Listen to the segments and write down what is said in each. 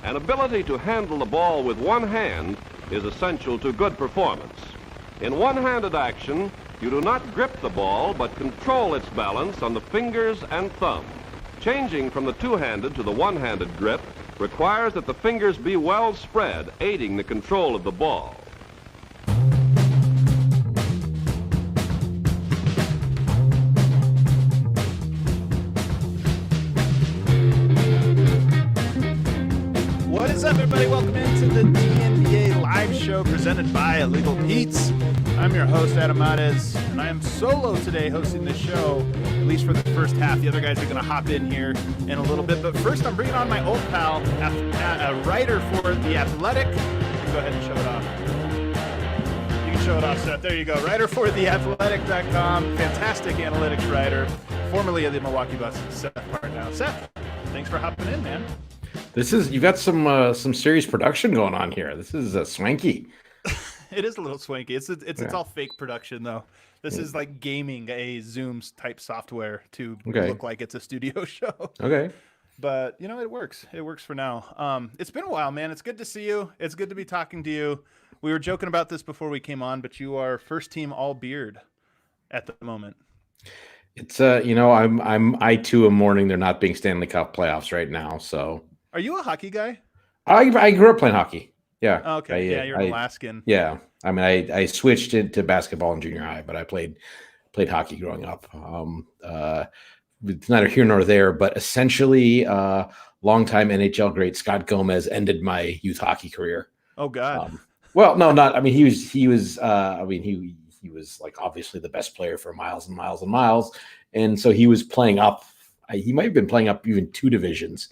An ability to handle the ball with one hand is essential to good performance. In one-handed action, you do not grip the ball, but control its balance on the fingers and thumb. Changing from the two-handed to the one-handed grip requires that the fingers be well spread, aiding the control of the ball. What is up, everybody? Welcome into the DNBA live show presented by Illegal Pete's. I'm your host, Adam Mades, and I am solo today hosting this show, at least for the first half. The other guys are going to hop in here in a little bit, but first I'm bringing on my old pal, a writer for The Athletic. Go ahead and show it off. You can show it off, Seth. There you go. Writer for theathletic.com, fantastic analytics writer, formerly of the Milwaukee Bucks, Seth Partnow. Seth, thanks for hopping in, man. You got some serious production going on here. This is swanky. It is a little swanky. It's all fake production though. This is like gaming a Zoom type software to look like it's a studio show. Okay. But you know, it works. It works for now. It's been a while, man. It's good to see you. It's good to be talking to you. We were joking about this before we came on, but you are first team all beard at the moment. It's I too am mourning there not being Stanley Cup playoffs right now. So are you a hockey guy? I grew up playing hockey. Yeah. Oh, okay. You're an Alaskan. Yeah. I mean, I switched into basketball in junior high, but I played hockey growing up. It's neither here nor there, but essentially, longtime NHL great Scott Gomez ended my youth hockey career. Oh God. Well, no, not. I mean, he was. He was like obviously the best player for miles and miles and miles, and so he was playing up. He might have been playing up even two divisions.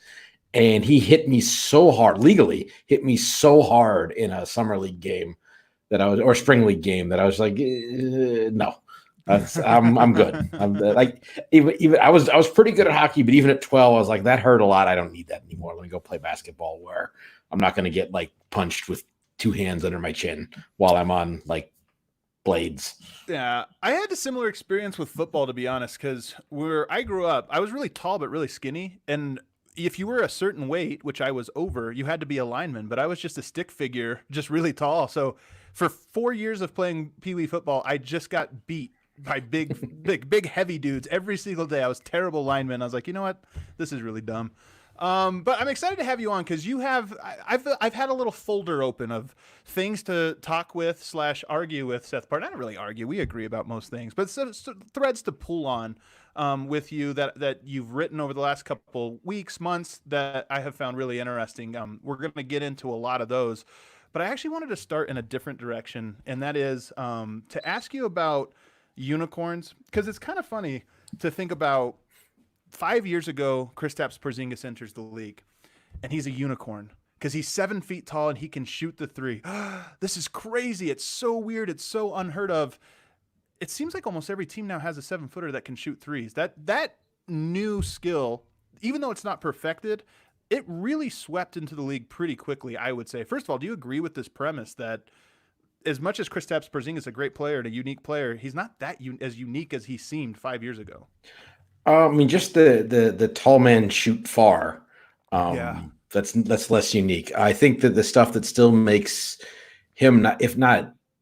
And he hit me so hard, legally hit me so hard in a summer league game or spring league game that I was like, no, I'm good. I'm like, even I was pretty good at hockey, but even at 12, I was like, that hurt a lot. I don't need that anymore. Let me go play basketball where I'm not going to get like punched with two hands under my chin while I'm on like blades. Yeah, I had a similar experience with football, to be honest, because where I grew up, I was really tall but really skinny, and if you were a certain weight, which I was over, you had to be a lineman, but I was just a stick figure, just really tall. So for 4 years of playing Pee Wee football, I just got beat by big, heavy dudes every single day. I was terrible lineman. I was like, you know what? This is really dumb. But I'm excited to have you on because I've had a little folder open of things to talk with / argue with Seth Partnow. I don't really argue. We agree about most things, but so threads to pull on with you that you've written over the last couple weeks, months that I have found really interesting. We're going to get into a lot of those, but I actually wanted to start in a different direction, and that is to ask you about unicorns, because it's kind of funny to think about 5 years ago, Kristaps Porzingis enters the league, and he's a unicorn because he's 7 feet tall and he can shoot the three. This is crazy. It's so weird. It's so unheard of. It seems like almost every team now has a 7-footer that can shoot threes. That new skill, even though it's not perfected, it really swept into the league pretty quickly, I would say. First of all, do you agree with this premise that as much as Kristaps Porzingis is a great player and a unique player, he's not that as unique as he seemed 5 years ago? I mean, just the tall man shoot far. That's less unique. I think that the stuff that still makes him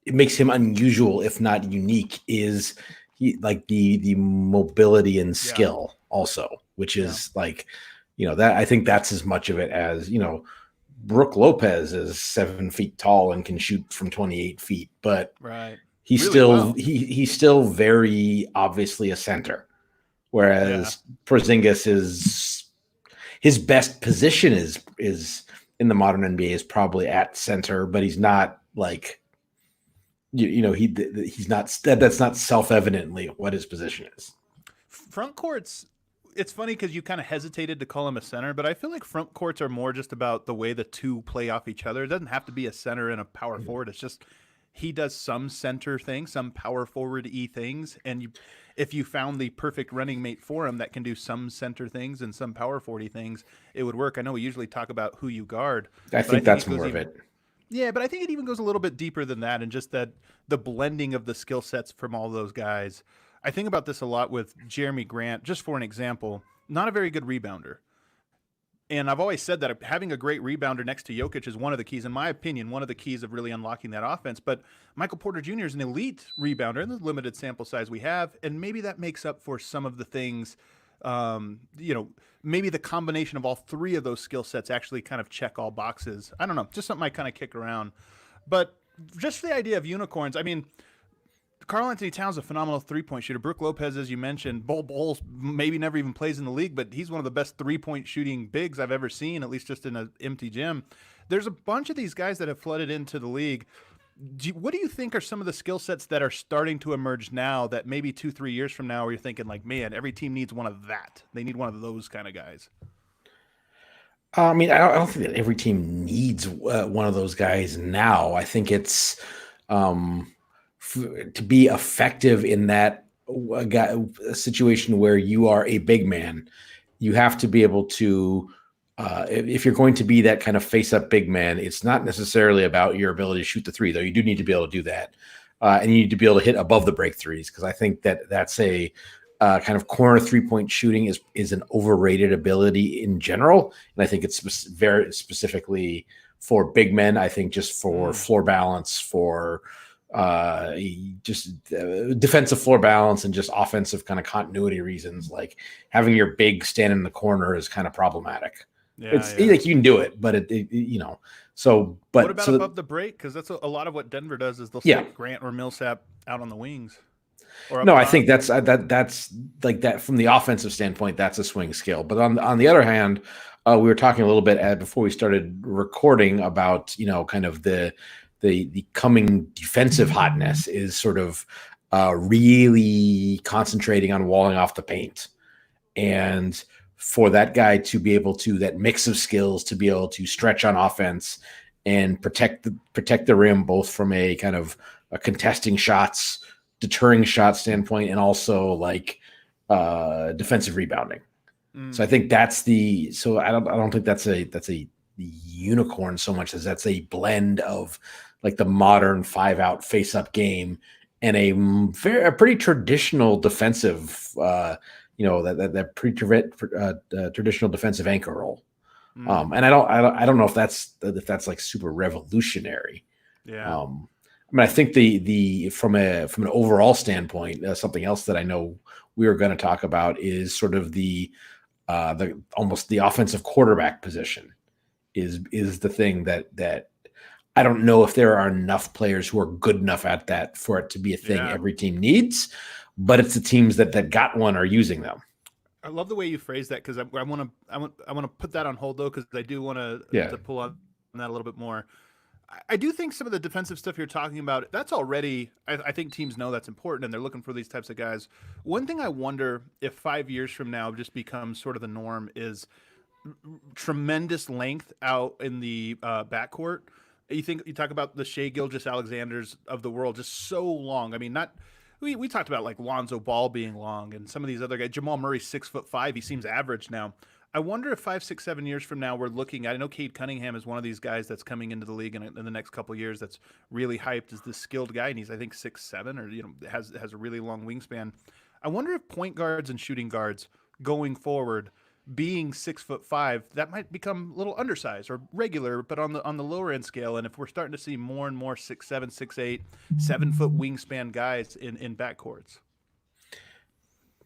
it makes him unusual, if not unique, is the mobility and skill also, which is like, that I think that's as much of it as, Brook Lopez is 7 feet tall and can shoot from 28 feet, but he's still very obviously a center. Whereas Porzingis his best position is in the modern NBA is probably at center, but he's not like, he's not, that's not self-evidently what his position is. Front courts, it's funny because you kind of hesitated to call him a center, but I feel like front courts are more just about the way the two play off each other. It doesn't have to be a center and a power forward. It's just he does some center things, some power forward-y things, and if you found the perfect running mate for him that can do some center things and some power forward-y things, it would work. I know we usually talk about who you guard. I think that's more of it. Yeah, but I think it even goes a little bit deeper than that, and just that the blending of the skill sets from all those guys. I think about this a lot with Jeremy Grant, just for an example, not a very good rebounder. And I've always said that having a great rebounder next to Jokic is one of the keys, in my opinion, one of the keys of really unlocking that offense. But Michael Porter Jr. is an elite rebounder in the limited sample size we have, and maybe that makes up for some of the things, maybe the combination of all three of those skill sets actually kind of check all boxes. I don't know, just something I kind of kick around. But just the idea of unicorns, I mean, Karl Anthony Towns is a phenomenal three-point shooter. Brook Lopez, as you mentioned, Bol Bol maybe never even plays in the league, but he's one of the best three-point shooting bigs I've ever seen, at least just in an empty gym. There's a bunch of these guys that have flooded into the league. What do you think are some of the skill sets that are starting to emerge now that maybe 2-3 years from now where you're thinking like, man, every team needs one of that. They need one of those kind of guys. I mean, I don't think that every team needs one of those guys now. I think it's to be effective in that situation where you are a big man, you have to be able to, if you're going to be that kind of face-up big man, it's not necessarily about your ability to shoot the three, though you do need to be able to do that. And you need to be able to hit above the break threes, because I think that's a kind of corner three-point shooting is an overrated ability in general. And I think it's very specifically for big men. I think just for floor balance, for just defensive floor balance and just offensive kind of continuity reasons, like having your big stand in the corner is kind of problematic. Like you can do it, but so. But what about above the break? Because that's a lot of what Denver does is they'll stick Grant or Millsap out on the wings. No, I think that's like that from the offensive standpoint. That's a swing skill. But on the other hand, we were talking a little bit before we started recording about kind of the coming defensive hotness is sort of really concentrating on walling off the paint. And for that guy to be able to, that mix of skills, to be able to stretch on offense and protect the rim, both from a kind of a contesting shots, deterring shot standpoint, and also like defensive rebounding. So I think I don't think that's a unicorn so much as that's a blend of like the modern 5-out face-up game and a pretty traditional defensive, that pretty traditional defensive anchor role. And I don't know if that's like super revolutionary. Yeah. I mean, I think the from an overall standpoint, something else that I know we were going to talk about is sort of the almost the offensive quarterback position is the thing that I don't know if there are enough players who are good enough at that for it to be a thing every team needs, but it's the teams that got one are using them. I love the way you phrase that, because I want to put that on hold though, because I do want to pull on that a little bit more. I do think some of the defensive stuff you're talking about, that's already, I think teams know that's important and they're looking for these types of guys. One thing I wonder if 5 years from now just becomes sort of the norm is tremendous length out in the backcourt. You talk about the Shai Gilgeous-Alexanders of the world, just so long. I mean, we talked about like Lonzo Ball being long and some of these other guys. Jamal Murray's 6'5". He seems average now. I wonder if 5, 6, 7 years from now we're looking at, I know Cade Cunningham is one of these guys that's coming into the league in the next couple of years that's really hyped as this skilled guy, and he's I think 6'7", or has a really long wingspan. I wonder if point guards and shooting guards going forward, being 6'5", that might become a little undersized or regular, but on the lower end scale. And if we're starting to see more and more 6'7", 6'8", 7-foot wingspan guys in backcourts.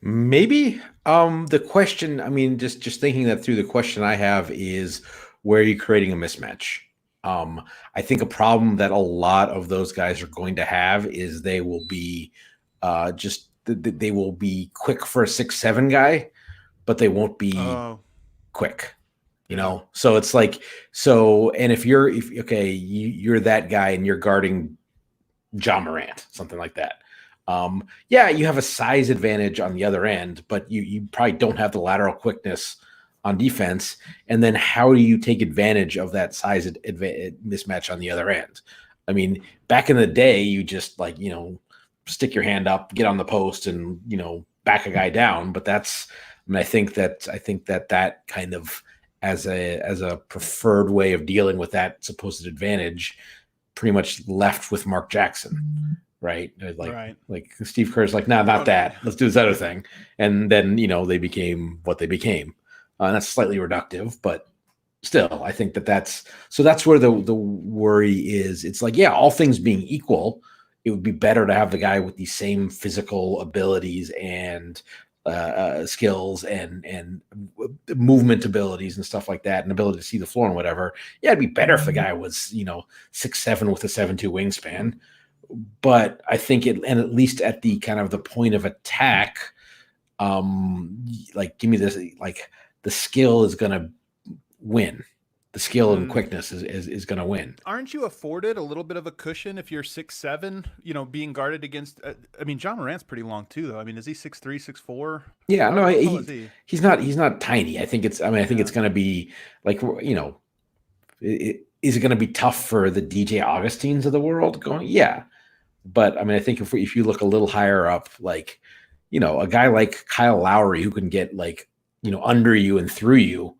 Maybe the question, I mean, just thinking that through, the question I have is, where are you creating a mismatch? I think a problem that a lot of those guys are going to have is they will be they will be quick for a 6'7" guy, but they won't be quick, So it's like, and if you're that guy and you're guarding Ja Morant, something like that. You have a size advantage on the other end, but you probably don't have the lateral quickness on defense. And then how do you take advantage of that size mismatch on the other end? I mean, back in the day, you just stick your hand up, get on the post, and back a guy down. But I think that kind of as a preferred way of dealing with that supposed advantage, pretty much left with Mark Jackson. Right. Like Steve Kerr's like, no, not that. Let's do this other thing. And then, they became what they became. And that's slightly reductive, but still, I think that's where the worry is. It's like, yeah, all things being equal, it would be better to have the guy with the same physical abilities and skills and movement abilities and stuff like that, and ability to see the floor and whatever. Yeah, it'd be better if the guy was 6'7" with a 7'2" wingspan. But I think and at least at the kind of the point of attack, like give me this, like the skill is gonna win. The skill and quickness is going to win. Aren't you afforded a little bit of a cushion if you're 6'7", being guarded against? John Morant's pretty long too, though. Is he 6'3", 6'4"? Yeah, no, he's not. He's not tiny. I think it's. I think it's going to be like is it going to be tough for the DJ Augustines of the world going? Yeah, but I think if you look a little higher up, like a guy like Kyle Lowry who can get like under you and through you.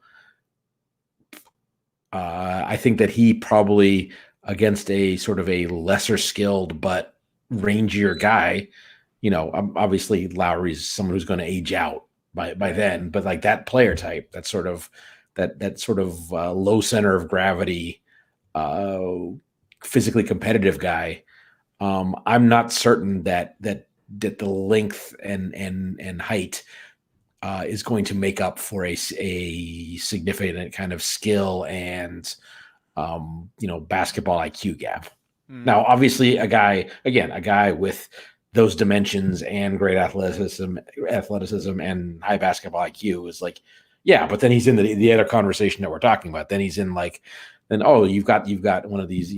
I think that he probably against a sort of a lesser skilled but rangier guy, obviously Lowry's someone who's going to age out by then, but like that player type, that sort of low center of gravity, physically competitive guy. I'm not certain that the length and height is going to make up for a significant kind of skill and basketball IQ gap. Now, obviously, a guy with those dimensions and great athleticism and high basketball IQ is like, yeah, but then he's in the other conversation that we're talking about. Then he's in like, you've got one of these,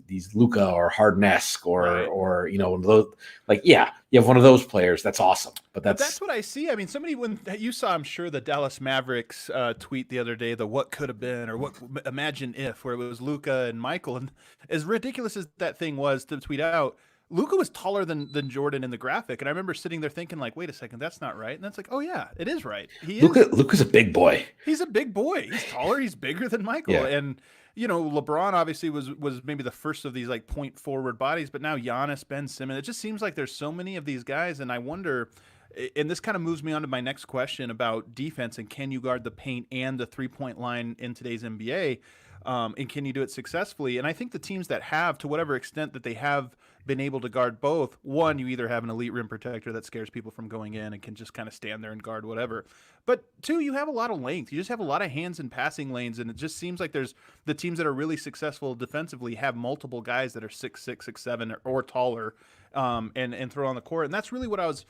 these Luka or Harden-esque or those, like, yeah, you have one of those players. That's awesome. But that's what I see. Somebody, when you saw, I'm sure, the Dallas Mavericks tweet the other day, the what could have been or what imagine if, where it was Luka and Michael. And as ridiculous as that thing was to tweet out, Luka was taller than Jordan in the graphic. And I remember sitting there thinking, like, wait a second, that's not right. And that's like, oh yeah, it is right. Luka's a big boy. He's a big boy. He's taller. He's bigger than Michael. Yeah. And LeBron obviously was maybe the first of these like point forward bodies, but now Giannis, Ben Simmons, it just seems like there's so many of these guys. And I wonder, and this kind of moves me on to my next question about defense and can you guard the paint and the 3-point line in today's NBA? And can you do it successfully? And I think the teams that have, to whatever extent that they have been able to guard both, one, you either have an elite rim protector that scares people from going in and can just kind of stand there and guard whatever. But two, you have a lot of length. You just have a lot of hands in passing lanes. And it just seems like there's the teams that are really successful defensively have multiple guys that are 6'6", 6'7", or taller and throw on the court. And that's really what I was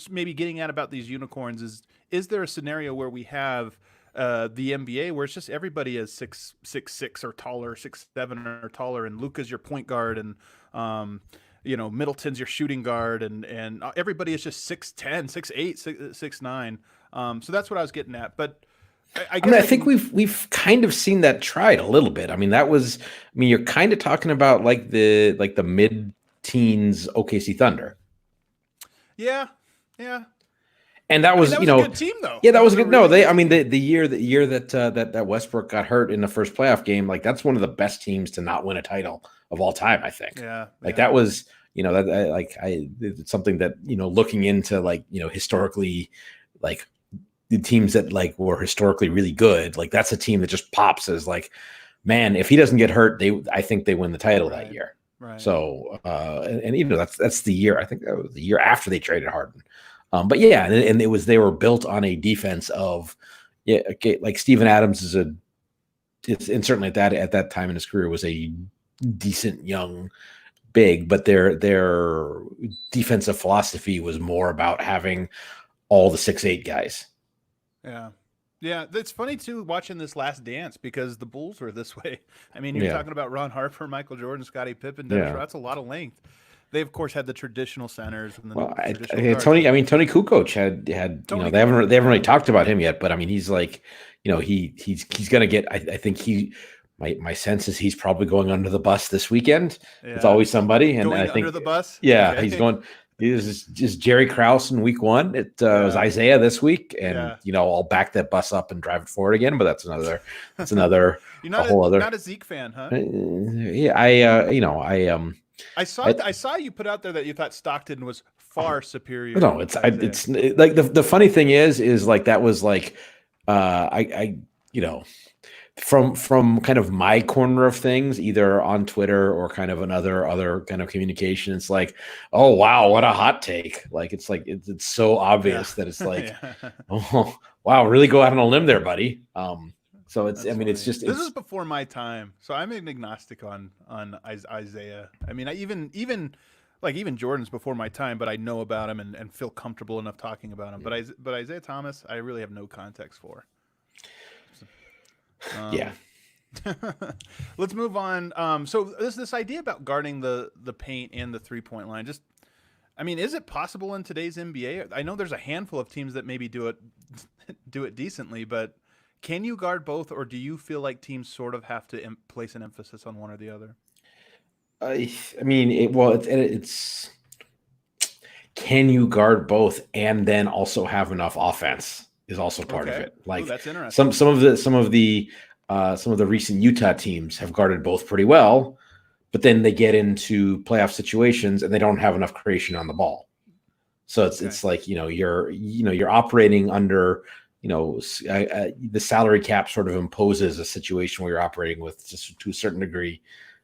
maybe getting at about these unicorns is there a scenario where we have the NBA where it's just everybody is 6'6" or taller, 6'7" or taller, and Luka's your point guard, and Middleton's your shooting guard, and everybody is just 6'10", 6'8", 6'9". So that's what I was getting at. But I guess I think we've kind of seen that tried a little bit. You're kind of talking about like the mid-teens OKC Thunder. Yeah. And that was, a good team though. Yeah, that was good. No, the year that Westbrook got hurt in the first playoff game, like that's one of the best teams to not win a title of all time, I think. Yeah. That was, it's something that, looking into like, historically, like the teams that like were historically really good, like that's a team that just pops as like, man, if he doesn't get hurt, I think they win the title that year. Right. So, that's the year, I think that was the year after they traded Harden. But yeah, and they were built on a defense of, like Steven Adams and certainly at that time in his career was a decent young big, but their defensive philosophy was more about having all the 6'8" guys. Yeah, it's funny too watching this Last Dance because the Bulls were this way. You're talking about Ron Harper, Michael Jordan, Scottie Pippen, Dennis Rodman. That's a lot of length. They of course had the traditional centers. And Tony Kukoc had they haven't really talked about him yet, but he's like, he's gonna get. I think my sense is he's probably going under the bus this weekend. Yeah. It's always somebody, and I think under the bus. Yeah, okay. He's going. He's just Jerry Krause in week one. It was Isaiah this week, and I'll back that bus up and drive it forward again. But that's another. You're not a Zeke fan, huh? I saw you put out there that you thought Stockton was far superior. No, it's like the funny thing is like that was like the from kind of my corner of things, either on Twitter or kind of other kind of communication, it's like, oh wow, what a hot take. Like it's so obvious that it's like, oh wow, really go out on a limb there, buddy. So it's That's funny. it's just this is before my time, so I'm an agnostic on Isaiah. I mean, even Jordan's before my time, but I know about him and feel comfortable enough talking about him. But Isaiah Thomas, I really have no context for. Yeah. Let's move on. So this idea about guarding the paint and the 3-point line, just, I mean, is it possible in today's NBA? I know there's a handful of teams that maybe do it decently, but can you guard both, or do you feel like teams sort of have to place an emphasis on one or the other? I mean, it's can you guard both and then also have enough offense is also part of it. Like, that's interesting. Some of the recent Utah teams have guarded both pretty well, but then they get into playoff situations and they don't have enough creation on the ball. So it's like, you're operating under, the salary cap sort of imposes a situation where you're operating with, just to a certain degree,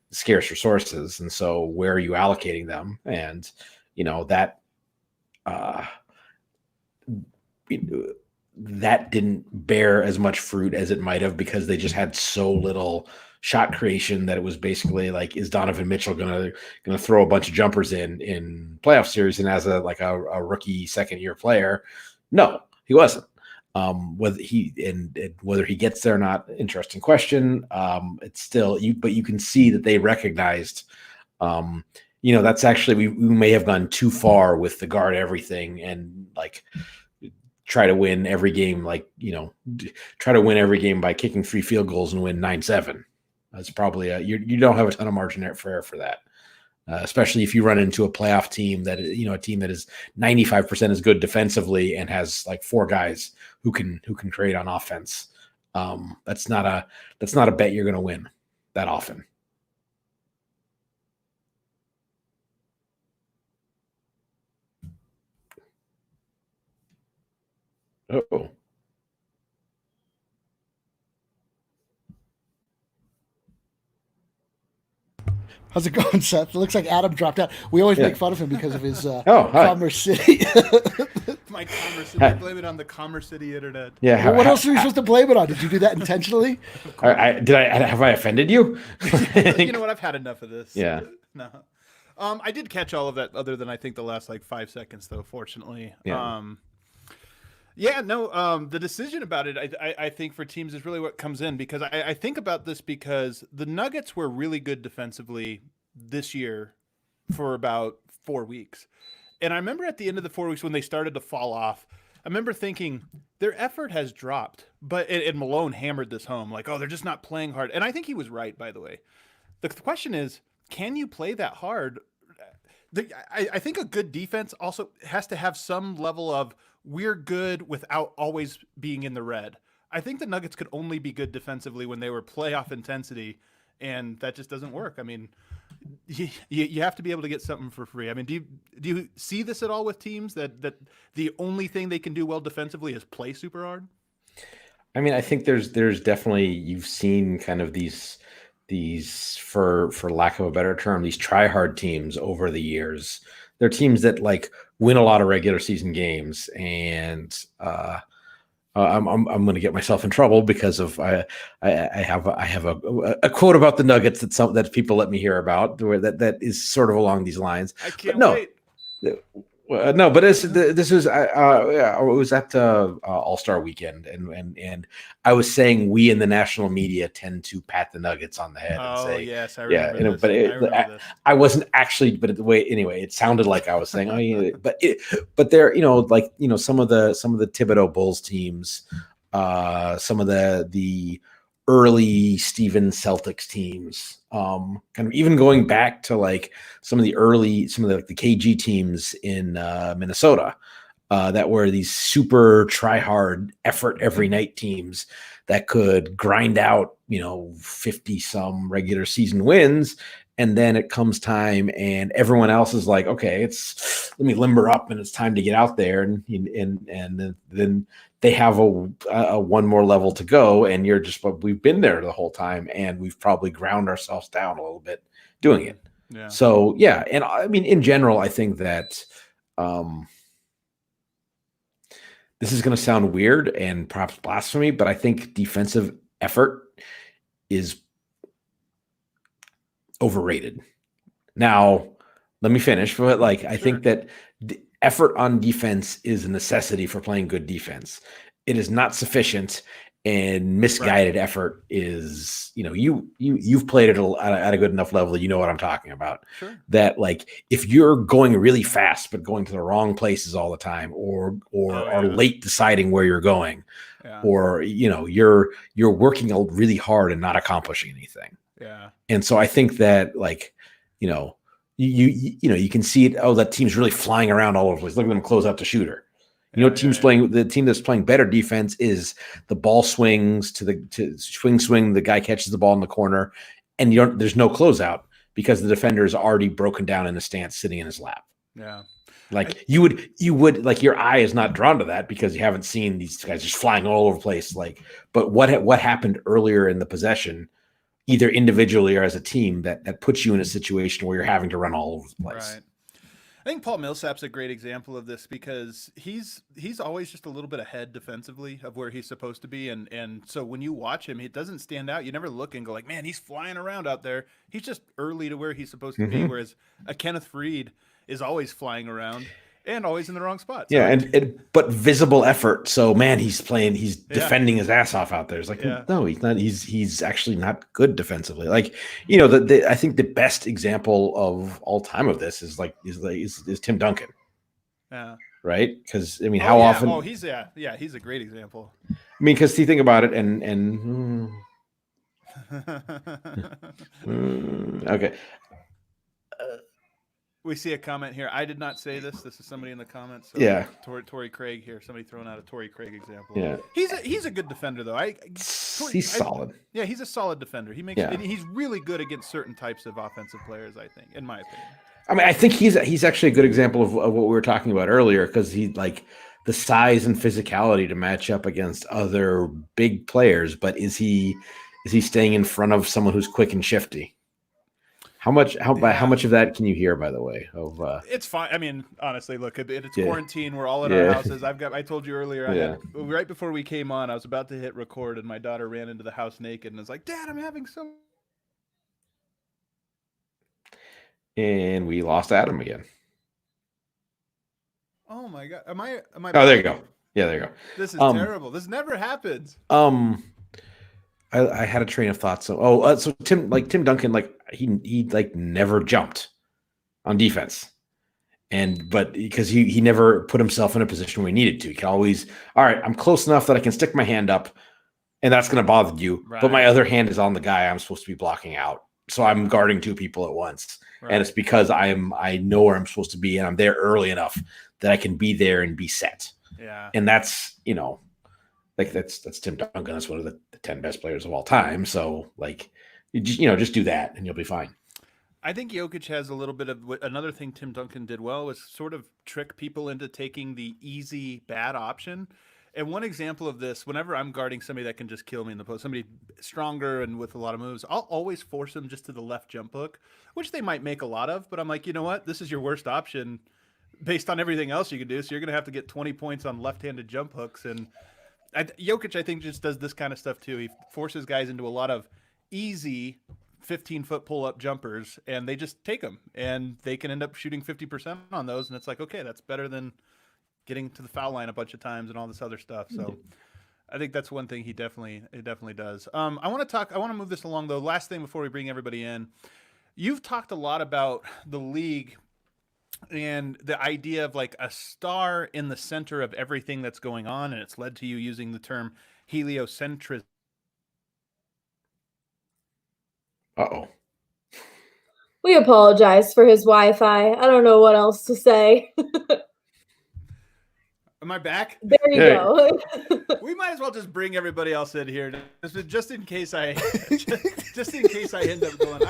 scarce resources. And so where are you allocating them? And, that didn't bear as much fruit as it might have, because they just had so little shot creation that it was basically like, is Donovan Mitchell gonna throw a bunch of jumpers in playoff series? And as a rookie second year player, no, he wasn't. Whether he gets there or not, interesting question. It's still but you can see that they recognized, that's actually, we may have gone too far with the guard everything and like try to win every game, try to win every game by kicking 3 field goals and win 9-7. That's probably you don't have a ton of margin for error for that. Especially if you run into a playoff team that, a team that is 95% as good defensively and has like 4 guys who can create on offense. That's not a bet you're going to win that often. Oh. How's it going, Seth? It looks like Adam dropped out. We always make fun of him because of his Commerce City. My Commerce City. I blame it on the Commerce City internet. Yeah. What else are you supposed to blame it on? Did you do that intentionally? Have I offended you? You know what? I've had enough of this. Yeah. No. I did catch all of that, other than I think the last 5 seconds, though. Fortunately. Yeah. The decision about it, I think for teams is really what comes in, because I think about this because the Nuggets were really good defensively this year for about 4 weeks. And I remember at the end of the 4 weeks when they started to fall off, I remember thinking their effort has dropped, and Malone hammered this home, like, oh, they're just not playing hard. And I think he was right, by the way. The question is, can you play that hard? I think a good defense also has to have some level of, we're good without always being in the red. I think the Nuggets could only be good defensively when they were playoff intensity, and that just doesn't work. I mean, you have to be able to get something for free. I mean, do you see this at all with teams that the only thing they can do well defensively is play super hard? I mean, I think there's definitely, you've seen kind of these for lack of a better term, these try hard teams over the years. They're teams that win a lot of regular season games, and I'm going to get myself in trouble because of I have a quote about the Nuggets that people let me hear about, where that is sort of along these lines. I can't wait. No, but this was it was at All-Star weekend, and I was saying we in the national media tend to pat the Nuggets on the head and say, yes, I remember this. I wasn't actually, but it sounded like I was saying, but they're some of the Thibodeau Bulls teams, some of the early Steven Celtics teams, kind of even going back to some of the KG teams in Minnesota, that were these super try hard effort every night teams that could grind out 50 some regular season wins And then it comes time and everyone else is like, okay, let me limber up and it's time to get out there. And then they have a one more level to go. And we've been there the whole time and we've probably ground ourselves down a little bit doing it. Yeah. So yeah. And I mean, in general, I think that, this is going to sound weird and perhaps blasphemy, but I think defensive effort is overrated. Now, let me finish. But I think that the effort on defense is a necessity for playing good defense. It is not sufficient, and misguided effort is, you've played it at a good enough level. You know what I'm talking about. Sure. That if you're going really fast but going to the wrong places all the time, or are late deciding where you're going, or you're working really hard and not accomplishing anything. Yeah. And so I think that you can see it. Oh, that team's really flying around all over the place. Look at them close out the shooter. The team that's playing better defense is the ball swings to swing. The guy catches the ball in the corner, and there's no closeout because the defender is already broken down in a stance, sitting in his lap. Yeah, you would your eye is not drawn to that because you haven't seen these guys just flying all over the place. But what happened earlier in the possession, either individually or as a team, that puts you in a situation where you're having to run all over the place. Right. I think Paul Millsap's a great example of this because he's always just a little bit ahead defensively of where he's supposed to be. And so when you watch him, it doesn't stand out. You never look and go like, man, he's flying around out there. He's just early to where he's supposed to be. Whereas a Kenneth Faried is always flying around and always in the wrong spot. So, yeah. But visible effort. So man, he's defending his ass off out there. It's no, he's not. He's actually not good defensively. I think the best example of all time of this is Tim Duncan. Yeah. Right. Cause I mean, how often, he's a great example. I mean, cause you think about it and okay. We see a comment here. I did not say this. This is somebody in the comments. So yeah. Torrey Craig here. Somebody throwing out a Torrey Craig example. Yeah. He's a good defender though. He's solid. Yeah, he's a solid defender. He's really good against certain types of offensive players, I think, in my opinion. I mean, I think he's actually a good example of what we were talking about earlier because he the size and physicality to match up against other big players, but is he staying in front of someone who's quick and shifty? How much of that can you hear, by the way? It's fine. I mean, honestly, look, it's quarantine. We're all in our houses. I told you earlier, right before we came on, I was about to hit record and my daughter ran into the house naked and was like, Dad, I'm having some. And we lost Adam again. Oh my God. Am I? Oh, there you go. Yeah, there you go. This is terrible. This never happens. I had a train of thought. So Tim Duncan, he never jumped on defense, but because he never put himself in a position where he needed to. He can always, all right, I'm close enough that I can stick my hand up, and that's going to bother you. Right. But my other hand is on the guy I'm supposed to be blocking out, so I'm guarding two people at once, and it's because I know where I'm supposed to be, and I'm there early enough that I can be there and be set. Yeah, and that's that's Tim Duncan. That's one of the 10 best players of all time. So just do that and you'll be fine. I think Jokic has a little bit of another thing Tim Duncan did well was sort of trick people into taking the easy bad option. And one example of this, whenever I'm guarding somebody that can just kill me in the post, somebody stronger and with a lot of moves, I'll always force them just to the left jump hook, which they might make a lot of, but I'm like, you know what? This is your worst option based on everything else you can do. So you're going to have to get 20 points on left-handed jump hooks. And Jokic, I think, just does this kind of stuff too. He forces guys into a lot of easy 15-foot pull-up jumpers, and they just take them, and they can end up shooting 50% on those. And it's like, okay, that's better than getting to the foul line a bunch of times and all this other stuff. So I think that's one thing he definitely does. I want to move this along though. Last thing before we bring everybody in, you've talked a lot about the league and the idea of like a star in the center of everything that's going on. And it's led to you using the term heliocentrism. Uh-oh. We apologize for his Wi-Fi. I don't know what else to say. Am I back? There you go. We might as well just bring everybody else in here, just in case I end up going.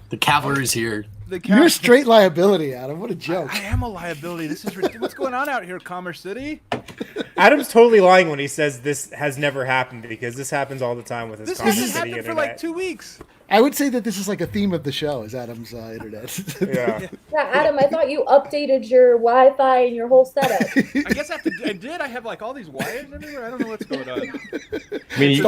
The cavalry's here. You're a straight liability, Adam. What a joke! I am a liability. This is ridiculous. What's going on out here, Commerce City? Adam's totally lying when he says this has never happened, because this happens all the time with his This Commerce hasn't City happened internet. for like 2 weeks. I would say that this is like a theme of the show, is Adam's internet. Yeah. Yeah, Adam, I thought you updated your Wi-Fi and your whole setup. I guess I did. I have like all these wires everywhere. I don't know what's going on. I mean,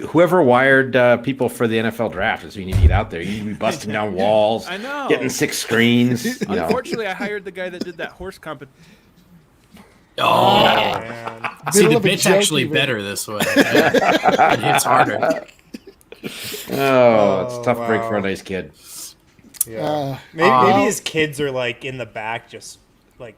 whoever wired people for the NFL draft is who you need to get out there. You need to be busting down walls. I know. Getting 6 screens. Unfortunately, I hired the guy that did that horse competition. Oh, Man. see, the bit's actually better this way. It hits harder. Oh, it's a tough break for a nice kid. Yeah. Maybe his kids are like in the back, just like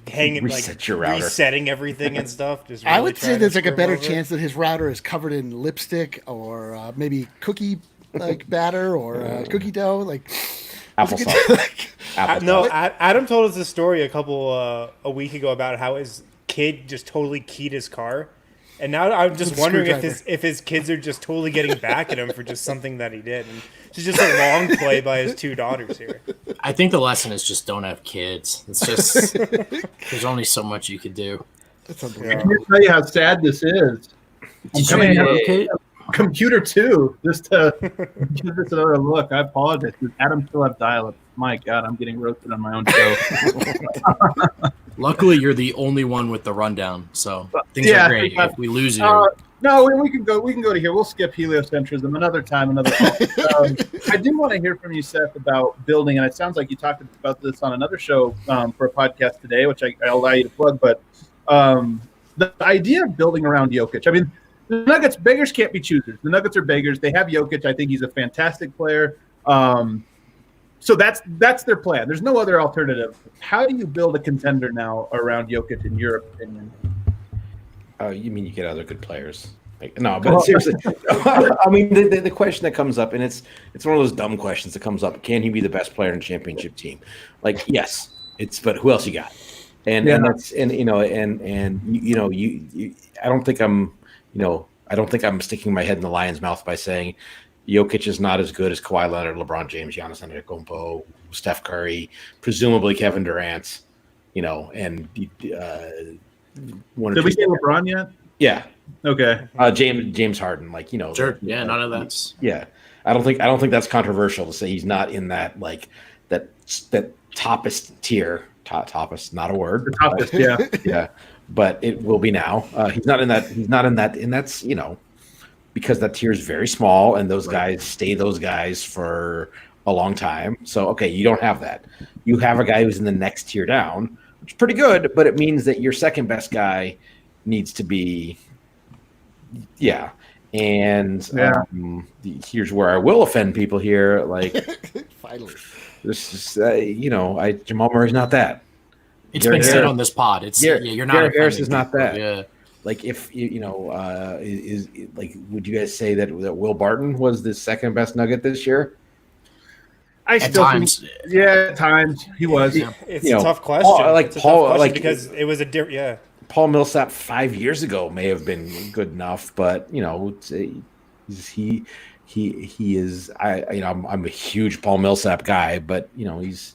hanging, resetting everything and stuff. Just really I would say there's like a better over. chance that his router is covered in lipstick or maybe cookie batter or cookie dough, like applesauce. No, Adam told us a story a week ago about how his kid just totally keyed his car. And now I'm just wondering if his kids are just totally getting back at him for just something that he did. And it's just a long play by his 2 daughters here. I think the lesson is just don't have kids. It's just there's only so much you could do. That's I unbelievable. can't tell you how sad this is. Did you relocate? Computer 2, just to give this another look. I apologize. Does Adam still have dial-up? My God, I'm getting roasted on my own show. Luckily, you're the only one with the rundown, so things are great. If we lose you, no, we can go. We can go to here. We'll skip heliocentrism another time. I do want to hear from you, Seth, about building, and it sounds like you talked about this on another show for a podcast today, which I'll allow you to plug. But the idea of building around Jokic. I mean, the Nuggets beggars can't be choosers. The Nuggets are beggars. They have Jokic. I think he's a fantastic player. So that's their plan. There's no other alternative. How do you build a contender now around Jokic, in your opinion? You mean you get other good players? No, but seriously, I mean the question that comes up, and it's one of those dumb questions that comes up. Can he be the best player in a championship team? Like, yes, but who else you got? And that's I don't think I'm sticking my head in the lion's mouth by saying Jokic is not as good as Kawhi Leonard, LeBron James, Giannis Antetokounmpo, Steph Curry, presumably Kevin Durant, and Did we say LeBron yet? Yeah. Okay. James Harden, sure. Yeah, none of that's. Yeah, I don't think that's controversial to say he's not in that that toppest tier. Toppest, not a word. The toppest, yeah. Yeah, but it will be now. He's not in that. And that's because that tier is very small, and those guys stay those guys for a long time. So, okay, you don't have that. You have a guy who's in the next tier down, which is pretty good, but it means that your second best guy needs to be, And here's where I will offend people here. Like, Finally, this is, Jamal Murray's not that. It's been said on this pod. It's you're not. Garrett Harris is not that. Yeah. Like, if would you guys say that Will Barton was the second best Nugget this year? At times he was. It's a tough question. Because it was a different. Yeah. Paul Millsap 5 years ago may have been good enough, but he is. I'm a huge Paul Millsap guy, but he's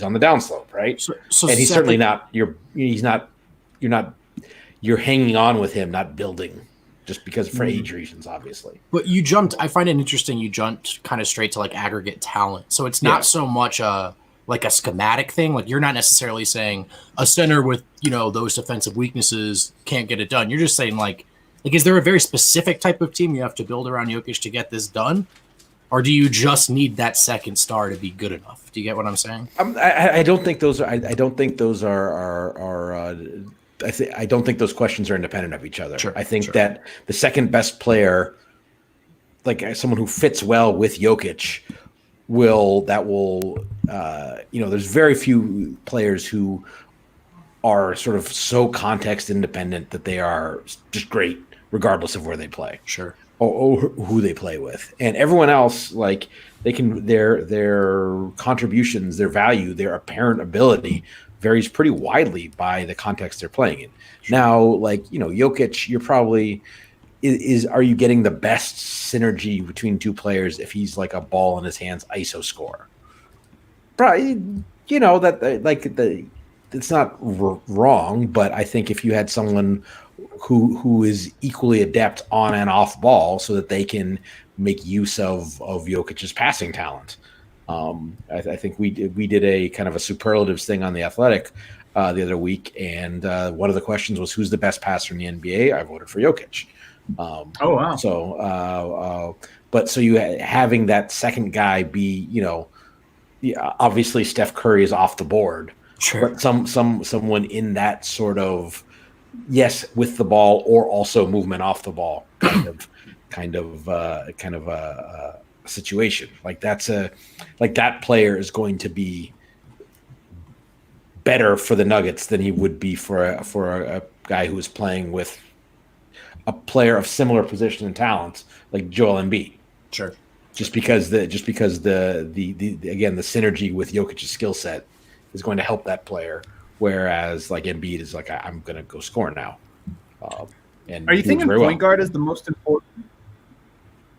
on the downslope, right? So and he's certainly not. You're hanging on with him, not building, just because for age reasons, obviously. But you jumped. I find it interesting. You jumped kind of straight to like aggregate talent. So it's not so much like a schematic thing. Like, you're not necessarily saying a center with those defensive weaknesses can't get it done. You're just saying like is there a very specific type of team you have to build around Jokic to get this done, or do you just need that second star to be good enough? Do you get what I'm saying? I don't think those are. I don't think those are. I don't think those questions are independent of each other. Sure, I think that the second best player, like someone who fits well with Jokic, there's very few players who are sort of so context independent that they are just great regardless of where they play. Sure. Or who they play with. And everyone else, their contributions, their value, their apparent ability varies pretty widely by the context they're playing in. Now, like, Jokic, you're probably are you getting the best synergy between two players if he's like a ball in his hands ISO scorer? Probably, it's not wrong, but I think if you had someone who is equally adept on and off ball so that they can make use of Jokic's passing talent. I think we did a kind of a superlatives thing on The Athletic the other week, and one of the questions was, who's the best passer in the NBA? I voted for Jokic. Oh, wow. So, so you having that second guy be, obviously Steph Curry is off the board, sure, but someone in that sort of, yes, with the ball or also movement off the ball kind of a situation that player is going to be better for the Nuggets than he would be for a guy who is playing with a player of similar position and talent like Joel Embiid. Sure. Just because the again, the synergy with Jokic's skill set is going to help that player, whereas like Embiid is like, I'm going to go score now. And are you thinking point guard is the most important?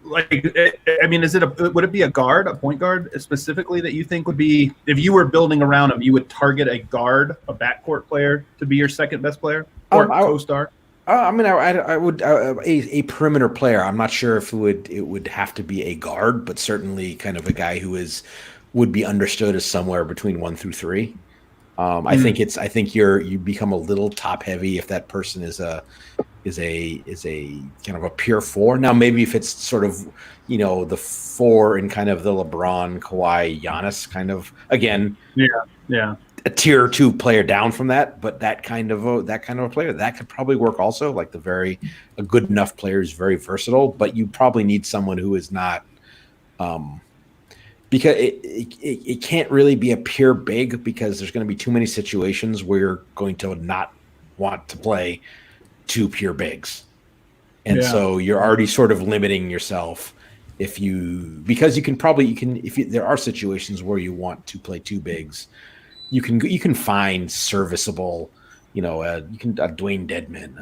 Like, I mean, would it be a point guard specifically that you think would be, if you were building around him, you would target a guard, a backcourt player to be your second best player or co-star? I would a perimeter player. I'm not sure if it would have to be a guard, but certainly kind of a guy who would be understood as somewhere between 1 through 3. I think you become a little top heavy if that person is a kind of a pure 4. Now maybe if it's sort of the 4 in kind of the LeBron, Kawhi, Giannis kind of, again, yeah, a tier 2 player down from that, but that kind of a player that could probably work also. Like a good enough player is very versatile, but you probably need someone who is not, because it can't really be a pure big, because there's going to be too many situations where you're going to not want to play 2 pure bigs. And so you're already sort of limiting yourself if there are situations where you want to play 2 bigs, you can find serviceable, you can Dwayne Dedman,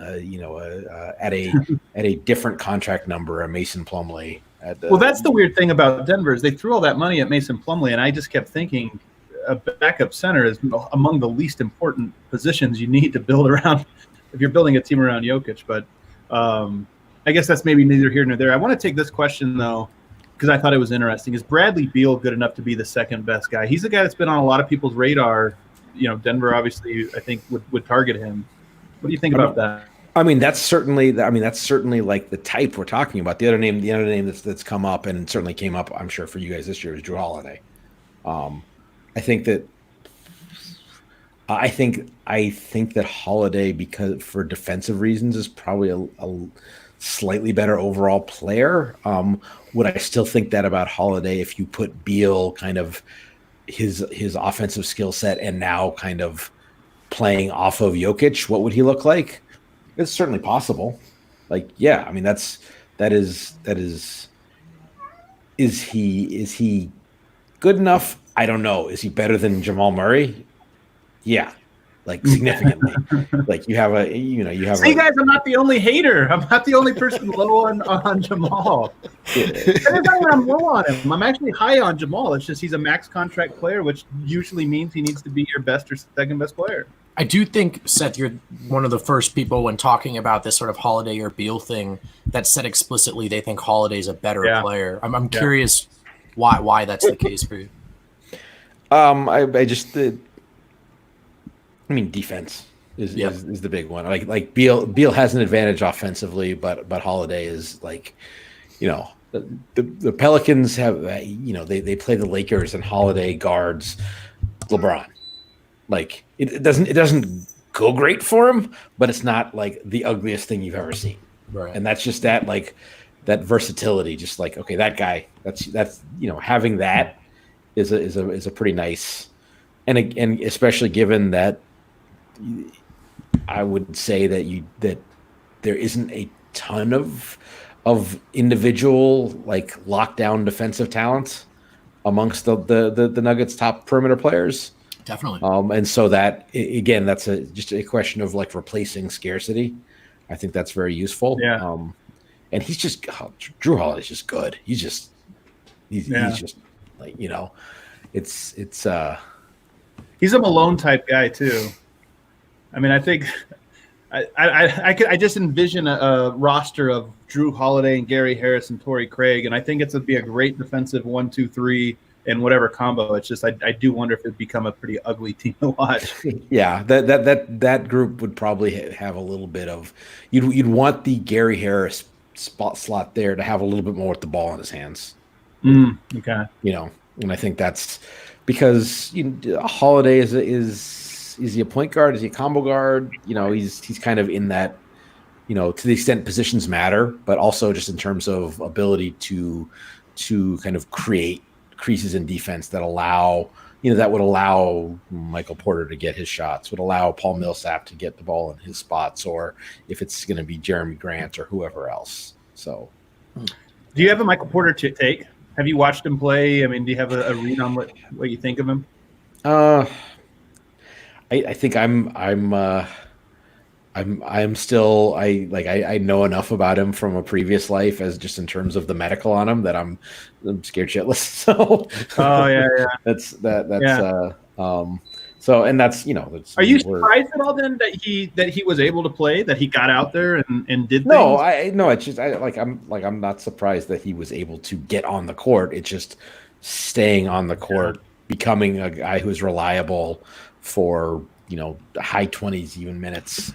at a different contract number, a Mason Plumlee. Well, that's the weird thing about Denver is they threw all that money at Mason Plumlee, and I just kept thinking a backup center is among the least important positions you need to build around if you're building a team around Jokic. But I guess that's maybe neither here nor there. I want to take this question, though, because I thought it was interesting. Is Bradley Beal good enough to be the second best guy? He's a guy that's been on a lot of people's radar. Denver obviously, I think, would target him. What do you think about that? I mean, that's certainly like the type we're talking about. The other name that's come up and certainly came up, I'm sure, for you guys this year is Jrue Holiday. I think that Holiday, because for defensive reasons, is probably a slightly better overall player. Would I still think that about Holiday if you put Beal kind of his offensive skill set and now kind of playing off of Jokic? What would he look like? It's certainly possible. Like, yeah, I mean, is he good enough? I don't know. Is he better than Jamal Murray? Yeah. Like significantly. Like you have See, guys, I'm not the only hater. I'm not the only person low on Jamal. I'm low on him. I'm actually high on Jamal. It's just he's a max contract player, which usually means he needs to be your best or second best player. I do think, Seth, you're one of the first people when talking about this sort of Holiday or Beal thing that said explicitly they think Holiday's a better player. I'm curious why that's the case for you. Defense is the big one. Like Beal has an advantage offensively, but Holiday is like, the Pelicans have, they play the Lakers and Holiday guards LeBron. Like it doesn't go great for him, but it's not like the ugliest thing you've ever seen. Right. And that's just that versatility. Just like, okay, that guy. That's having that is a pretty nice, and especially given that. I would say that there isn't a ton of individual like lockdown defensive talent amongst the Nuggets' top perimeter players. Definitely. And so that again, that's just a question of like replacing scarcity. I think that's very useful. Yeah. And he's just Jrue Holiday's just good. He's just like, you know, it's he's a Malone type guy too. I mean, I think I just envision a roster of Jrue Holiday and Gary Harris and Torrey Craig, and I think it's would be a great defensive 1-2-3 in whatever combo. It's just I do wonder if it'd become a pretty ugly team to watch. Yeah, that group would probably have a little bit of you'd want the Gary Harris slot there to have a little bit more with the ball in his hands. Okay, you know, and I think that's because Holiday is he a point guard? Is he a combo guard? You know, he's kind of in that, you know, to the extent positions matter, but also just in terms of ability to kind of create creases in defense that allow, you know, that would allow Michael Porter to get his shots, would allow Paul Millsap to get the ball in his spots, or if it's going to be Jeremy Grant or whoever else. So, do you have a Michael Porter take? Have you watched him play? I mean, do you have a read on what you think of him? I think I'm still I know enough about him from a previous life as just in terms of the medical on him that I'm scared shitless. So that's so, and that's, you know, are you surprised at all then that he was able to play, that he got out there and did no things? It's just I'm not surprised that he was able to get on the court. It's just staying on the court, becoming a guy who's reliable for, you know, high 20s even minutes.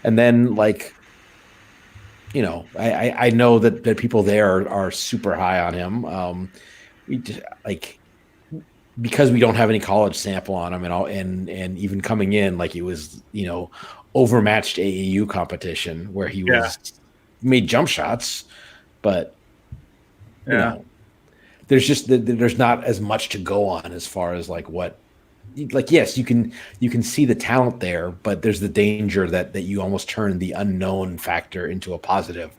And then, like, you know, I know that people there are super high on him. We just, like, because we don't have any college sample on him and even coming in, like, it was, you know, overmatched AAU competition where he made jump shots, but you know, there's not as much to go on as far as like what. Like, yes, you can see the talent there, but there's the danger that you almost turn the unknown factor into a positive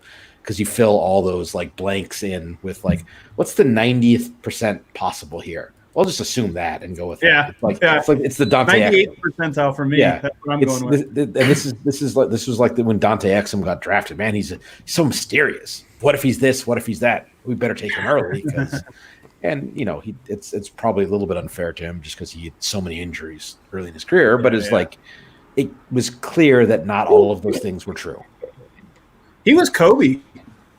because you fill all those like blanks in with like, what's the 90th percent possible here? Well, just assume that and go with that. It's the Dante 98th percentile for me. Yeah, that's what I'm going with. And this was like when Dante Exum got drafted. Man, he's so mysterious. What if he's this? What if he's that? We better take him early because. And, you know, it's probably a little bit unfair to him just because he had so many injuries early in his career. But it's like it was clear that not all of those things were true. He was Kobe.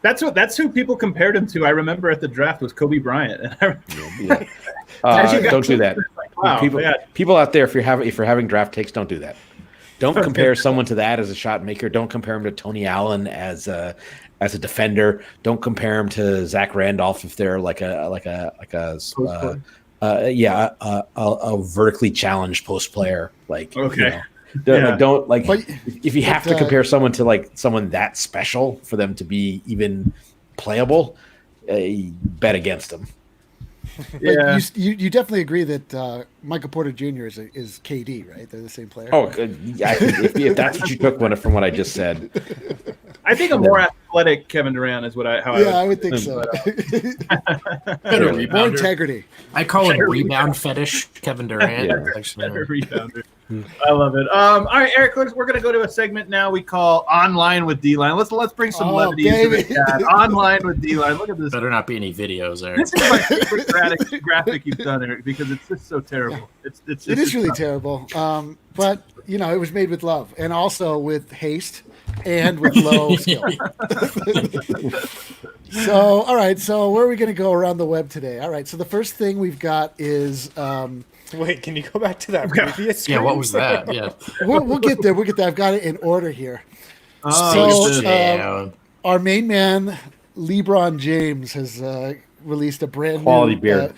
That's who people compared him to. I remember at the draft was Kobe Bryant. And don't do that. Like, wow, people out there, if you're having draft takes, don't do that. Don't compare someone to that as a shot maker. Don't compare him to Tony Allen as a defender. Don't compare him to Zach Randolph if they're like a vertically challenged post player. Like, okay, you know, don't like if you have to compare someone to like someone that special for them to be even playable, bet against them. Yeah, you definitely agree that Michael Porter Jr. is KD, right? They're the same player. Oh, I think if that's what you took from what I just said. I think a more athletic Kevin Durant is I would think so. More integrity. I call him rebound fetish Kevin Durant. Rebounder. I love it. All right, Eric, we're going to go to a segment now we call Online with D-Line. Let's bring some levity into it. Online with D-Line. Look at this. Better not be any videos, Eric. This is my favorite graphic you've done, Eric, because it's just so terrible. It is really terrible. But, you know, it was made with love and also with haste and with low skill. So, all right. So where are we going to go around the web today? All right. So the first thing we've got is wait, can you go back to that previous screen? Yeah, what was that? Yeah. We'll get there. I've got it in order here. Our main man, LeBron James, has released a brand quality new beer.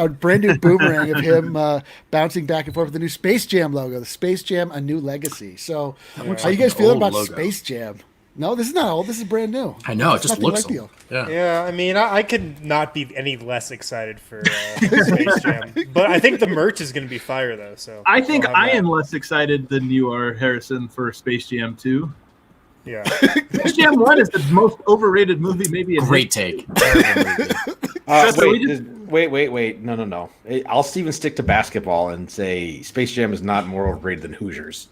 Brand new boomerang of him bouncing back and forth with the new Space Jam logo. The Space Jam, a new legacy. So, how you guys feeling about Space Jam? No, this is not old. This is brand new. I know. It just looks old. Yeah. I mean, I could not be any less excited for Space Jam, but I think the merch is going to be fire, though. So I think I am less excited than you are, Harrison, for Space Jam 2. Yeah, Space Jam 1 is the most overrated movie, maybe. Great take. Wait. No. I'll even stick to basketball and say Space Jam is not more overrated than Hoosiers.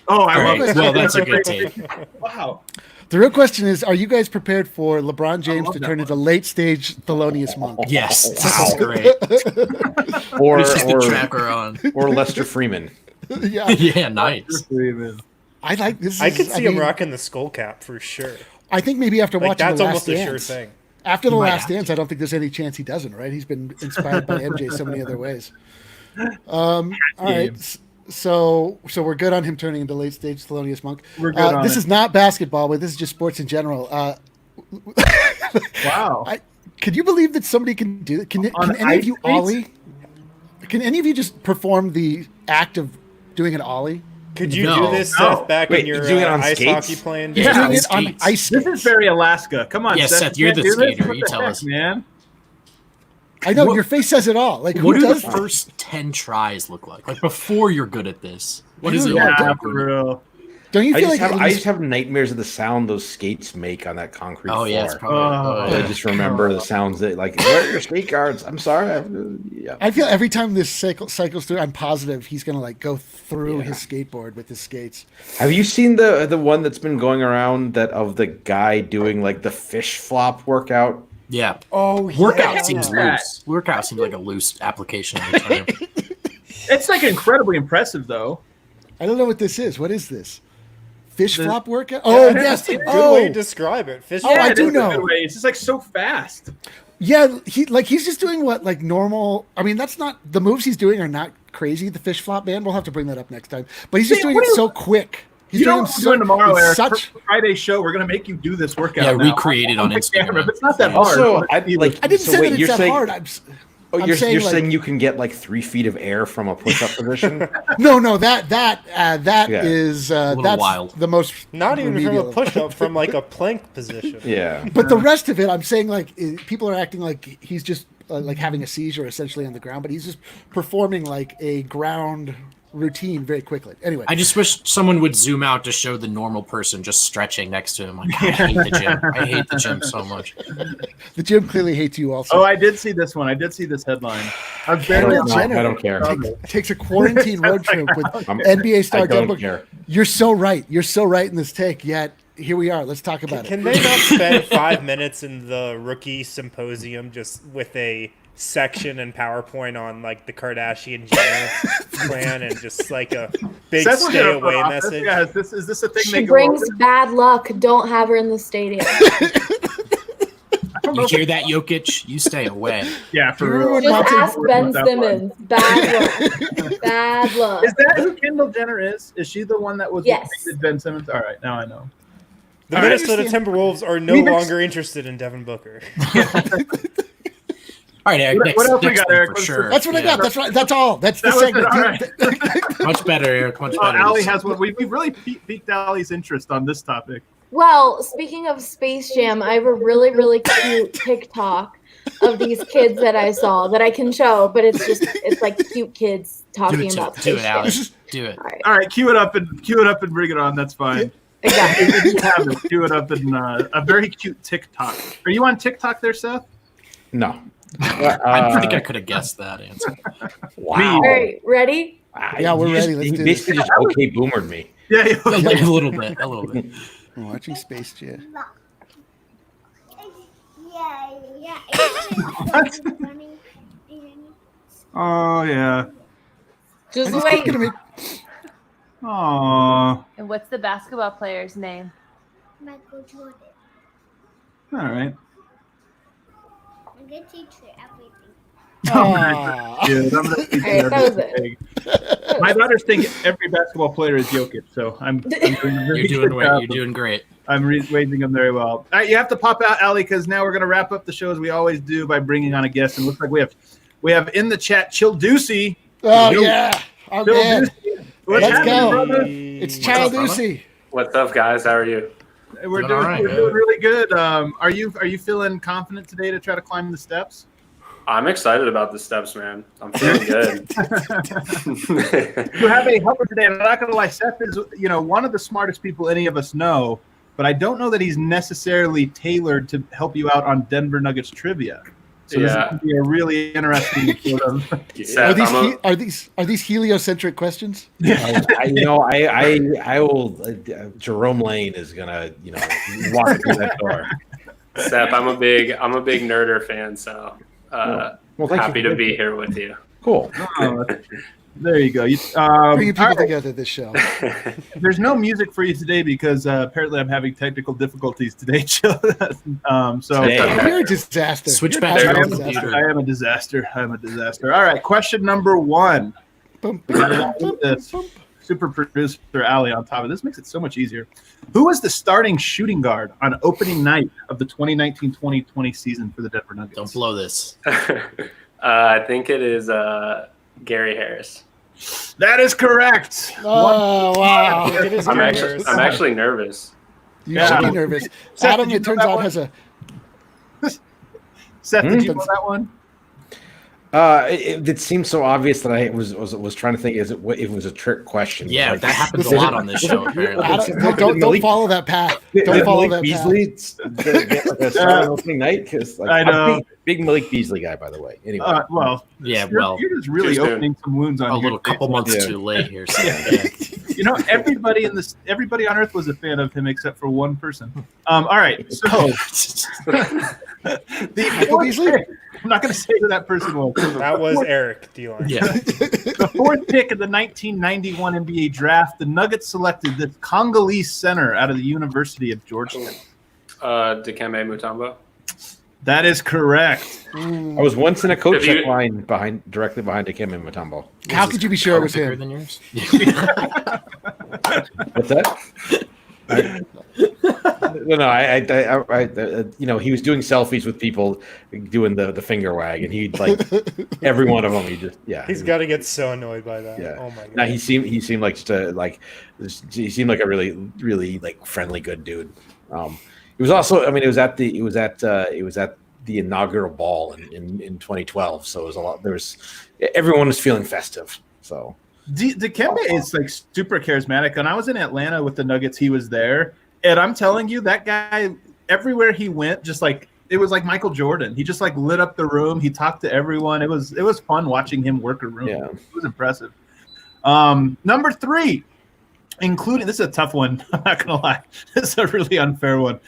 Oh, I love it. Well, that's a good take. Wow. The real question is, are you guys prepared for LeBron James to turn into late-stage Thelonious Monk? Yes, this is great. Or the tracker on. Or Lester Freeman. Yeah, nice. I like this. I could see him rocking the skull cap for sure. I think maybe after watching that's The almost Last a sure Dance. thing. After The Last Dance, I don't think there's any chance he doesn't, right? He's been inspired by MJ so many other ways. All right. So we're good on him turning into late stage Thelonious Monk. We're good on this it. is not basketball, but this is just sports in general. Wow. Can you believe that somebody can do that? Can any of you ollie? Can any of you just perform the act of doing an ollie? Could you do this, Seth, back in your doing it on ice skates? hockey playing days? Doing it on ice skates. This is very Alaska. Come on, Yeah, Seth, you're the can't do this? skater. What You the tell heck, us. man. I know your face says it all. Like, What who do the does this? first 10 tries look like? Like before you're good at this. What is it Yeah, like? Yeah, for real. Don't you I feel just, like have, at I least- just have nightmares of the sound those skates make on that concrete Oh floor. yeah, it's probably. I just remember the sounds that, like, where are your skate guards? I'm sorry. I feel every time this cycles through, I'm positive he's gonna like go through his skateboard with his skates. Have you seen the one that's been going around that of the guy doing like the fish flop workout? Yeah. Oh, Workout seems loose. Workout seems like a loose application of the term. It's like incredibly impressive, though. I don't know what this is. What is this? Fish flop workout? Oh, yes. Good Oh, way to describe it. Fish I it do is a know. good way. It's just like so fast. yeah. He's just doing what like normal. I mean, that's not the moves he's doing are not crazy. The fish flop man. We'll have to bring that up next time. But he's just doing it so quick. He's You know doing what we're doing tomorrow, with Eric? such. For Friday's show, we're going to make you do this workout. Yeah, now. recreate it on the Instagram. camera, but it's not that hard. Also, I I didn't so say wait, that it's you're that saying, hard. Oh, I'm you're saying, saying you can get like 3 feet of air from a push-up position? No, that Yeah. is little that's wild. the most Not even from remedial. a push-up, from like a plank position. Yeah. But the rest of it, I'm saying, like people are acting like he's just like having a seizure essentially on the ground, but he's just performing like a ground routine very quickly. Anyway, I just wish someone would zoom out to show the normal person just stretching next to him. Like, I hate the gym. I hate the gym so much. the gym clearly hates you also. Oh, I did see this one. I did see this headline. I'm Kendall very Jenner I don't care. takes a quarantine road trip with I'm- NBA star I don't Devin care. Booker. You're so right. You're so right in this take. Yet here we are. Let's talk about Can it. they not spend 5 minutes in the rookie symposium just with a section and PowerPoint on like the Kardashian Jenner plan and just like a big Seth's stay gonna away run off. message? Yeah, is this a thing She they go brings over? bad luck. Don't have her in the stadium. You hear that, Jokic? You stay away. Yeah, for Remember real. when Just Monte- ask Ben Simmons. Bad luck. Bad luck. Is that who Kendall Jenner is? Is she the one that was Yes. with Ben Simmons? All right, now I know. The All right. Minnesota Timberwolves are no We've longer interested in Devin Booker. All right, Eric. What else we next got, thing Eric? for What's sure. That's what I got. That's right. That's all. That's the That was it. segment. All right. Much better, Eric. Much Oh, better. Allie has one. We've really piqued Allie's interest on this topic. Well, speaking of Space Jam, I have a really, really cute TikTok of these kids that I saw that I can show, but it's like cute kids do talking it, about do Space it, Jam. Allie. Do it. All right, All right, cue it up and bring it on. That's fine. exactly. If you have it, cue it up in a very cute TikTok. Are you on TikTok there, Seth? No. I think I could have guessed that answer. Wow. All right, ready? Yeah, we're You ready. just- Let's he do basically just okay boomered me. Yeah. A little bit. A little bit. We're watching Space Jam. Oh yeah. Just He's wait. gonna make- Oh. And what's the basketball player's name? Michael Jordan. All right. I'm gonna teach you everything. Aw. Good. I'm gonna teach you All right, that was everything. My daughters think every basketball player is Jokic, so I'm doing a really You're doing good great. job. You're doing great. I'm raising them very well. All right, you have to pop out, Allie, because now we're going to wrap up the show as we always do by bringing on a guest. And it looks like we have in the chat Chill Ducey. Oh yeah, our Chill man. Ducey. What's Let's happening, go. brother? It's Child Lucy. What's up, guys? How are you? We're Doing doing, all right, we're man. doing really good. Are you feeling confident today to try to climb the steps? I'm excited about the steps, man. I'm feeling good. You have a helper today, and I'm not going to lie, Seth is one of the smartest people any of us know, but I don't know that he's necessarily tailored to help you out on Denver Nuggets trivia. So this is going to be a really interesting sort of. Are these heliocentric questions? I will. Jerome Lane is gonna, walk through that door. Seth, I'm a big Nerder fan, so happy to be here with you. Cool. There you go. Bringing people together this show. There's no music for you today because apparently I'm having technical difficulties today, Joe. You're a disaster. Switch back to your computer. I am a disaster. All right, question number 1. Super producer Allie on top of this makes it so much easier. Who was the starting shooting guard on opening night of the 2019-2020 season for the Denver Nuggets? Don't blow this. I think it is Gary Harris. That is correct. Oh, wow. I'm actually nervous. You should be nervous. Seth, Adam, it turns out, has a... Seth, did you know that one? It seemed so obvious that I was trying to think. If it was a trick question? Yeah, that happens a lot on this show. Apparently, don't follow that path. Don't follow that Beasley path. Opening night because I know big Malik Beasley guy, by the way. Anyway, you're just really opening some wounds on a little couple months too late here. So, everybody on Earth was a fan of him except for one person. All right, so Michael Beasley. I'm not going to say who that person was. That was Eric Dion. Yeah. The 4th pick of the 1991 NBA draft, the Nuggets selected this Congolese center out of the University of Georgetown. Dikembe Mutombo. That is correct. I was once in a coach check line directly behind Dikembe Mutombo. How could you be sure it was him? Than yours? What's that? No, he was doing selfies with people doing the finger wag, and he'd every one of them. He's got to get so annoyed by that. Yeah. Oh my god. No, he seemed like he seemed like a really friendly, good dude. It was also, it was at the inaugural ball in 2012, so it was a lot. Everyone was feeling festive. So Dikembe is super charismatic. When I was in Atlanta with the Nuggets, he was there. And I'm telling you, that guy, everywhere he went, it was like Michael Jordan. He just lit up the room. He talked to everyone. It was fun watching him work a room. Yeah. It was impressive. Number 3, this is a tough one. I'm not going to lie. This is a really unfair one.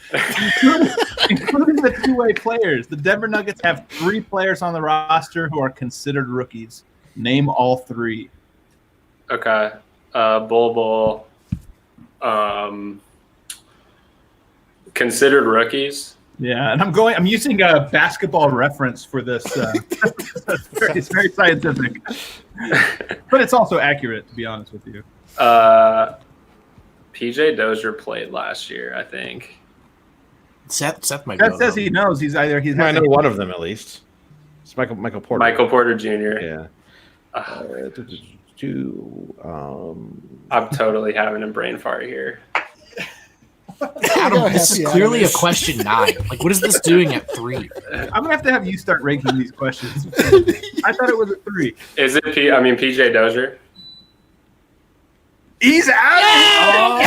Including the two-way players. The Denver Nuggets have 3 players on the roster who are considered rookies. Name all 3. Okay. Bull. Considered rookies. Yeah, and I'm using a basketball reference for this. It's very scientific, but it's also accurate, to be honest with you. PJ Dozier played last year, I think. Seth might. Seth says he knows. I know one of them at least. It's Michael Porter. Michael Porter Jr. Yeah. I'm totally having a brain fart here. Adam, this is clearly a question 9. What is this doing at 3? I'm gonna have you start ranking these questions. I thought it was a 3. Is it PJ Dozier? He's out.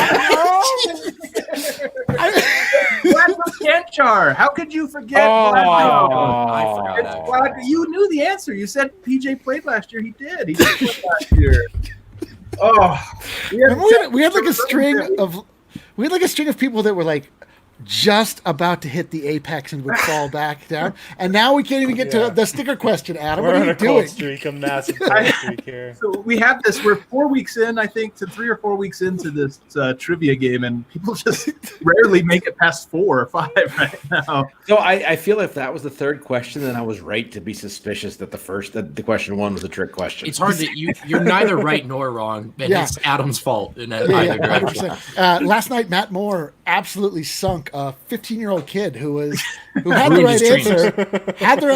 Canchar. How could you forget? I forgot. You knew the answer. You said PJ played last year. He did. He played last year. Oh, we had a string of people that were just about to hit the apex and would fall back down, and now we can't even get to the sticker question. Adam, what are you doing? A massive cold streak here. So we have this. We're 4 weeks in, I think, to 3 or 4 weeks into this trivia game, and people just rarely make it past 4 or 5 right now. So I feel if that was the 3rd question, then I was right to be suspicious that the question 1 was a trick question. It's hard that you're neither right nor wrong, and it's Adam's fault in either direction. Last night, Matt Moore absolutely sunk a 15-year-old kid who had the right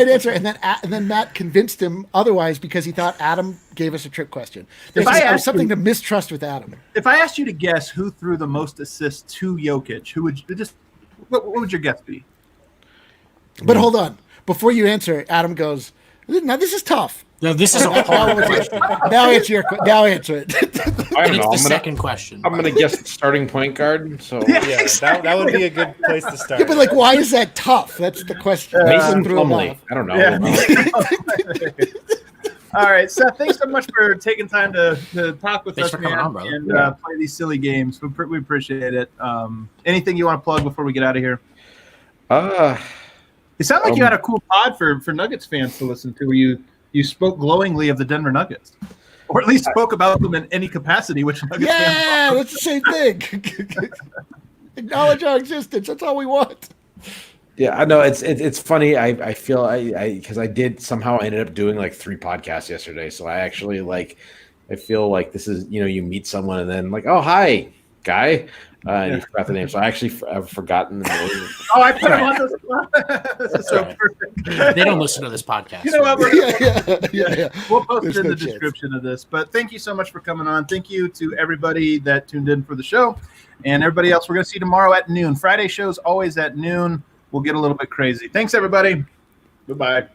answer, and then Matt convinced him otherwise because he thought Adam gave us a trick question. There's something to mistrust with Adam. If I asked you to guess who threw the most assists to Jokic, what would your guess be? But hold on, before you answer, Adam goes, Now this is tough. No, this is a hard question. Now answer it. I don't know. It's the second question. I'm gonna guess starting point guard. So yeah, that would be a good place to start. Yeah, but like, why is that tough? That's the question. Mason Plumlee. I don't know. Yeah. All right, Seth, thanks so much for taking time to talk with us, man, and play these silly games. We appreciate it. Anything you want to plug before we get out of here? It sounded like you had a cool pod for Nuggets fans to listen to, where you spoke glowingly of the Denver Nuggets, or at least spoke about them in any capacity. Which Nuggets fans that's the same thing. Acknowledge our existence. That's all we want. Yeah, I know it's funny. I feel because I did somehow ended up doing like 3 podcasts yesterday. So I actually I feel like this is, you meet someone and then like, oh, hi, guy. And you forgot the name. So I actually I've forgotten the name. Oh, I put him on the spot. This is so perfect. They don't listen to this podcast. You know what? Yeah. We'll post it in the description of this. But thank you so much for coming on. Thank you to everybody that tuned in for the show. And everybody else, we're going to see you tomorrow at noon. Friday show's always at noon. We'll get a little bit crazy. Thanks, everybody. Goodbye.